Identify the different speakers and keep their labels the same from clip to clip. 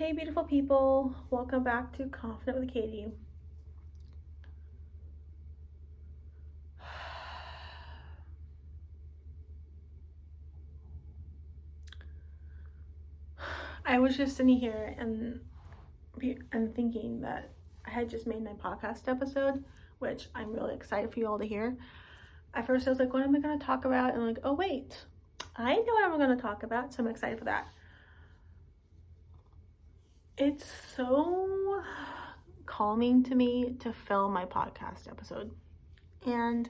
Speaker 1: Hey, beautiful people. Welcome back to Confident with Katie. I was just sitting here and thinking that I had just made my podcast episode, which I'm really excited for you all to hear. At first, I was like, what am I going to talk about? And I'm like, oh, wait, I know what I'm going to talk about, so I'm excited for that. It's so calming to me to film my podcast episode. And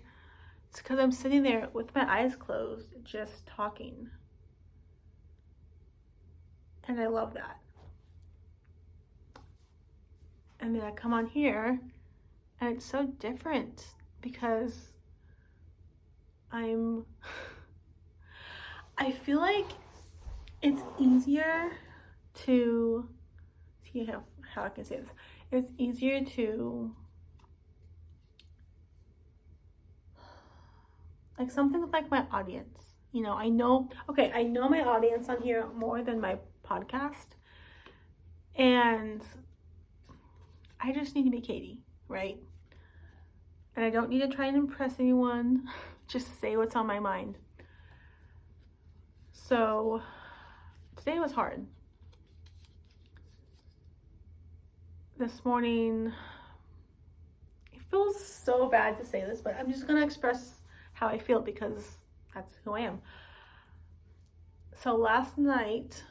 Speaker 1: it's because I'm sitting there with my eyes closed, just talking. And I love that. And then I come on here and it's so different because I feel like it's easier to see how I can say this. It's easier to like something like my audience. I know my audience on here more than my podcast. And I just need to be Katie, right? And I don't need to try and impress anyone. Just say what's on my mind. So today was hard. This morning, it feels so bad to say this, but I'm just gonna express how I feel because that's who I am. So last night,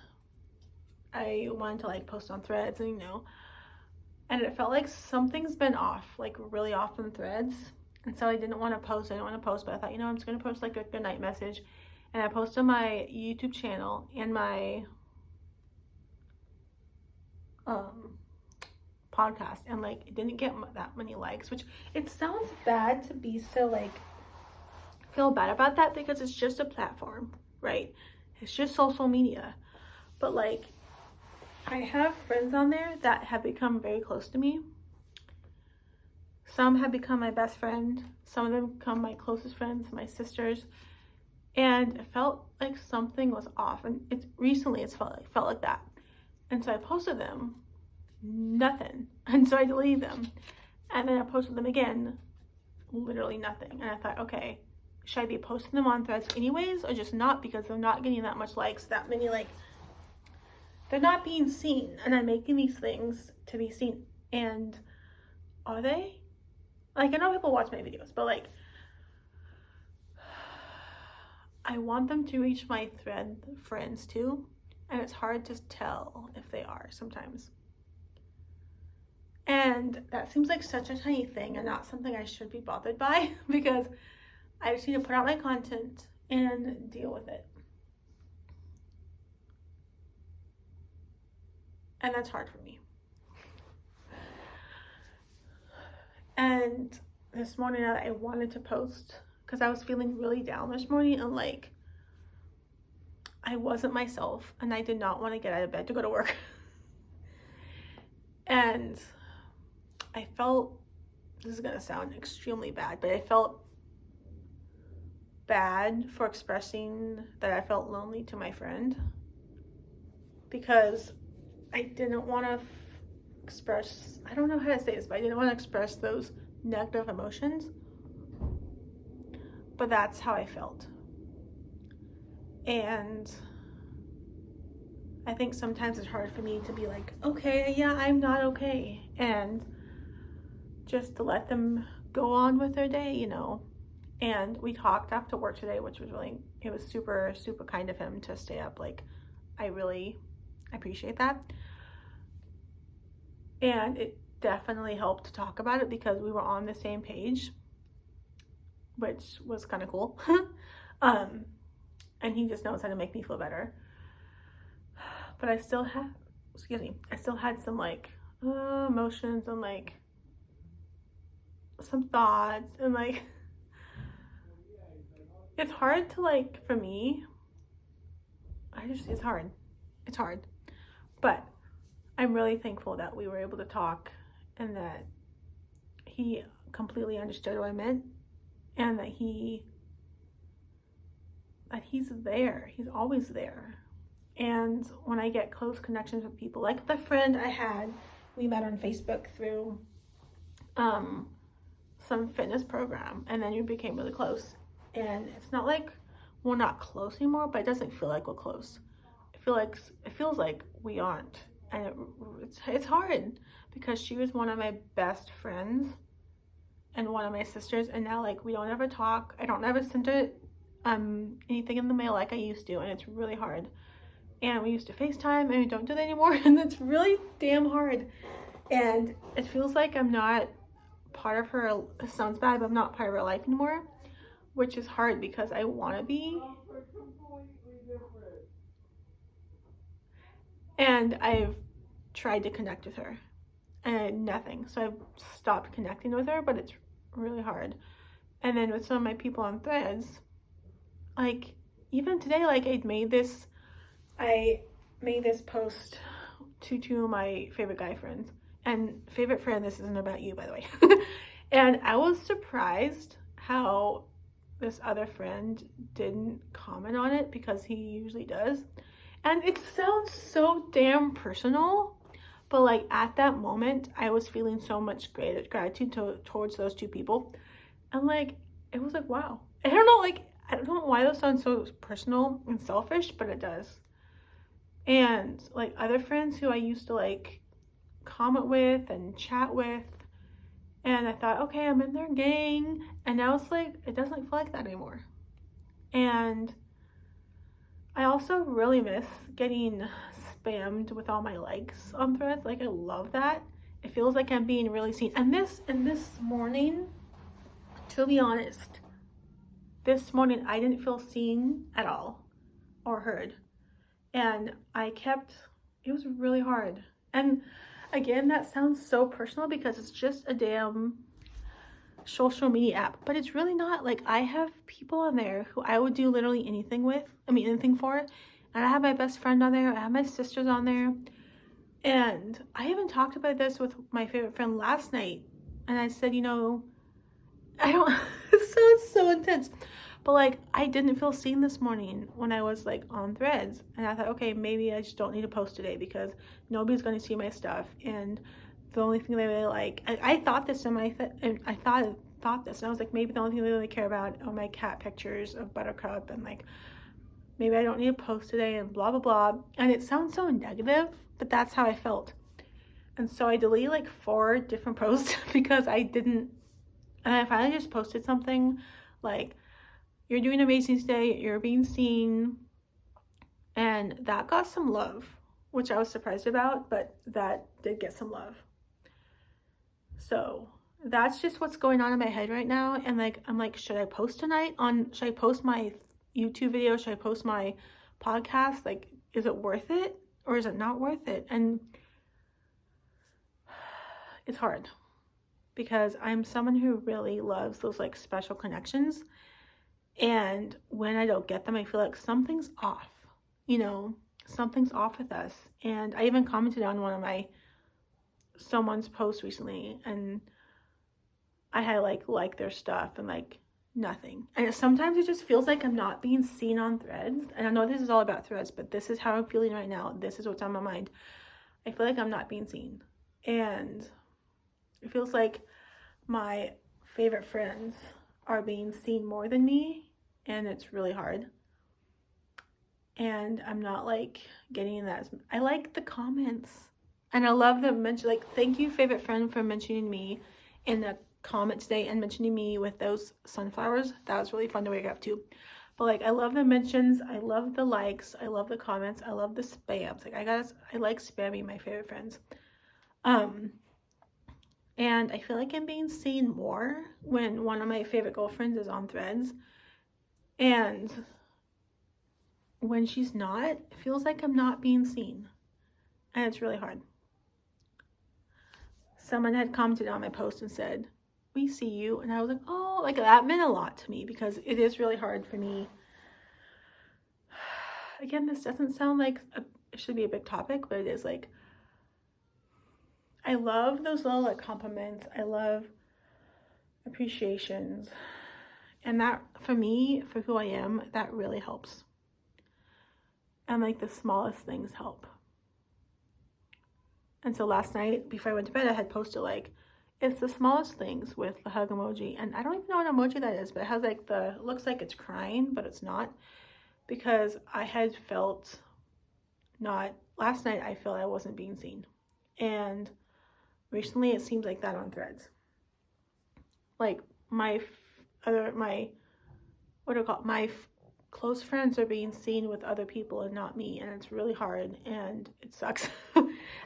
Speaker 1: I wanted to post on Threads and and it felt like something's been off, like really off in Threads. And so I didn't want to post, but I thought, I'm just going to post like a good night message. And I posted my YouTube channel and my podcast, and it didn't get that many likes, which it sounds bad to be so feel bad about that because it's just a platform, right? It's just social media. But I have friends on there that have become very close to me. Some have become my best friend. Some of them become my closest friends, my sisters. And it felt like something was off. And it's felt like that. And so I posted them. Nothing. And so I deleted them. And then I posted them again. Literally nothing. And I thought, okay, should I be posting them on Threads anyways or just not, because they're not getting that much likes, that many they're not being seen, and I'm making these things to be seen. And are they? I know people watch my videos, but I want them to reach my Thread friends too, and it's hard to tell if they are sometimes. And that seems like such a tiny thing and not something I should be bothered by because I just need to put out my content and deal with it. And that's hard for me. And this morning I wanted to post because I was feeling really down this morning and I wasn't myself and I did not want to get out of bed to go to work. And I felt, this is going to sound extremely bad, but I felt bad for expressing that I felt lonely to my friend because I didn't want to express, I don't know how to say this, but I didn't want to express those negative emotions. But that's how I felt. And I think sometimes it's hard for me to be like, okay, yeah, I'm not okay. And just to let them go on with their day, And we talked after work today, which was it was super, super kind of him to stay up. I really appreciate that. And it definitely helped to talk about it because we were on the same page, which was kind of cool. And he just knows how to make me feel better. But I still had some emotions and some thoughts and it's hard to for me. It's hard. But I'm really thankful that we were able to talk and that he completely understood what I meant and that he's there. He's always there. And when I get close connections with people, like the friend I had, we met on Facebook through some fitness program, and then we became really close. And it's not like we're not close anymore, but it doesn't feel like we're close. It feels like we aren't, and it's hard because she was one of my best friends and one of my sisters, and now like we don't ever talk. I don't ever send her anything in the mail like I used to, and it's really hard. And we used to FaceTime, and we don't do that anymore, and it's really damn hard. And it feels like I'm not part of her, it sounds bad, but I'm not part of her life anymore, which is hard because I want to be. And I've tried to connect with her and nothing. So I've stopped connecting with her, but it's really hard. And then with some of my people on Threads, like even today, like I made this post to two of my favorite guy friends. And favorite friend, this isn't about you, by the way. And I was surprised how this other friend didn't comment on it, because he usually does. And it sounds so damn personal, but like at that moment, I was feeling so much gratitude towards those two people. And like, it was like, wow. I don't know why those sound so personal and selfish, but it does. And like other friends who I used to like comment with and chat with, and I thought, okay, I'm in their gang, and now it's like it doesn't feel like that anymore. And I also really miss getting spammed with all my likes on Threads. Like I love that. It feels like I'm being really seen. And this morning, to be honest, this morning I didn't feel seen at all or heard. And it was really hard. And again, that sounds so personal because it's just a damn social media app, but it's really not. Like I have people on there who I would do literally anything for. And I have my best friend on there. I have my sisters on there. And I even talked about this with my favorite friend last night. And I said, I don't, it sounds so intense, but like I didn't feel seen this morning when I was like on Threads, and I thought, okay, maybe I just don't need to post today because nobody's going to see my stuff. And the only thing they really like, I thought this, and I thought this, and I was like, maybe the only thing they really care about are my cat pictures of Buttercup, and like maybe I don't need to post today, and blah blah blah. And it sounds so negative, but that's how I felt. And so I deleted like 4 different posts because I didn't. And I finally just posted something like, you're doing amazing today, you're being seen. And that got some love, which I was surprised about, but that did get some love. So that's just what's going on in my head right now. And like, I'm like, should I post tonight should I post my YouTube video? Should I post my podcast? Like, is it worth it or is it not worth it? And it's hard, because I'm someone who really loves those like special connections. And when I don't get them, I feel like something's off, something's off with us. And I even commented on someone's post recently, and I had like their stuff and like nothing. And sometimes it just feels like I'm not being seen on Threads. And I know this is all about Threads, but this is how I'm feeling right now. This is what's on my mind. I feel like I'm not being seen. And it feels like my favorite friends are being seen more than me, and it's really hard. And I'm not like getting that. I like the comments, and I love the mention. Like, thank you, favorite friend, for mentioning me in the comment today and mentioning me with those sunflowers. That was really fun to wake up to. But like, I love the mentions, I love the likes, I love the comments, I love the spams. Like I like spamming my favorite friends. And I feel like I'm being seen more when one of my favorite girlfriends is on Threads. And when she's not, it feels like I'm not being seen. And it's really hard. Someone had commented on my post and said, "We see you." And I was like, oh, like that meant a lot to me, because it is really hard for me. Again, this doesn't sound like it should be a big topic, but it is. Like, I love those little like compliments. I love appreciations. And that, for me, for who I am, that really helps. And like the smallest things help. And so last night before I went to bed, I had posted like, it's the smallest things with the hug emoji. And I don't even know what emoji that is, but it has like it looks like it's crying, but it's not. Because I had felt last night I felt I wasn't being seen. And recently it seems like that on Threads. Like my close friends are being seen with other people and not me, and it's really hard and it sucks.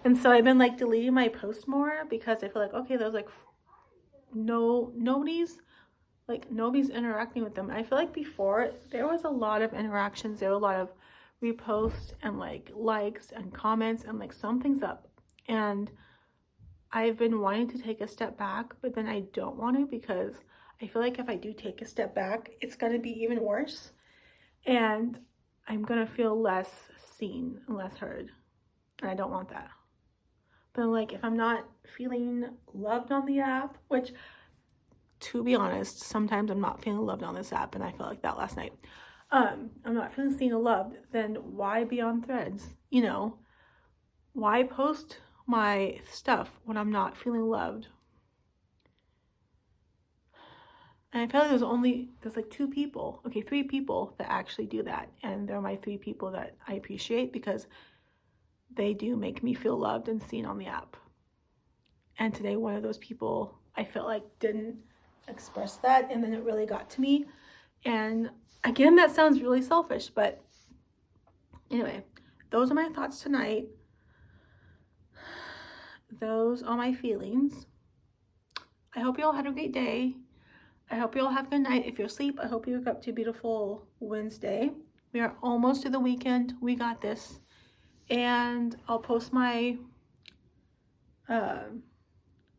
Speaker 1: And so I've been like deleting my posts more because I feel like, okay, there's like nobody's interacting with them. I feel like before there was a lot of interactions, there were a lot of reposts and like likes and comments and like something's up. And I've been wanting to take a step back, but then I don't want to because I feel like if I do take a step back, it's going to be even worse. And I'm going to feel less seen and less heard. And I don't want that. But like if I'm not feeling loved on the app, which to be honest, sometimes I'm not feeling loved on this app, and I felt like that last night. I'm not feeling seen or loved, then why be on Threads? You know, why post my stuff when I'm not feeling loved? And I feel like there's like 3 people that actually do that. And they're my 3 people that I appreciate because they do make me feel loved and seen on the app. And today, one of those people I felt like didn't express that, and then it really got to me. And again, that sounds really selfish, but anyway, those are my thoughts tonight. Those are my feelings. I hope you all had a great day. I hope you all have a good night. If you're asleep, I hope you wake up to a beautiful Wednesday. We are almost to the weekend. We got this. And I'll post my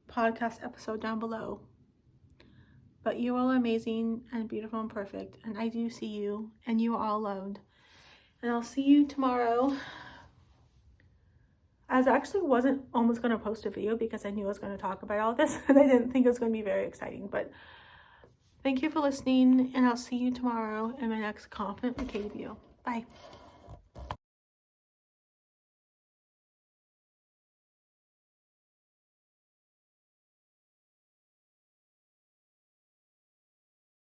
Speaker 1: podcast episode down below. But you all are amazing and beautiful and perfect. And I do see you. And you are all loved. And I'll see you tomorrow. I actually wasn't almost going to post a video because I knew I was going to talk about all this. And I didn't think it was going to be very exciting. But thank you for listening. And I'll see you tomorrow in my next Confident with Katie video. Bye.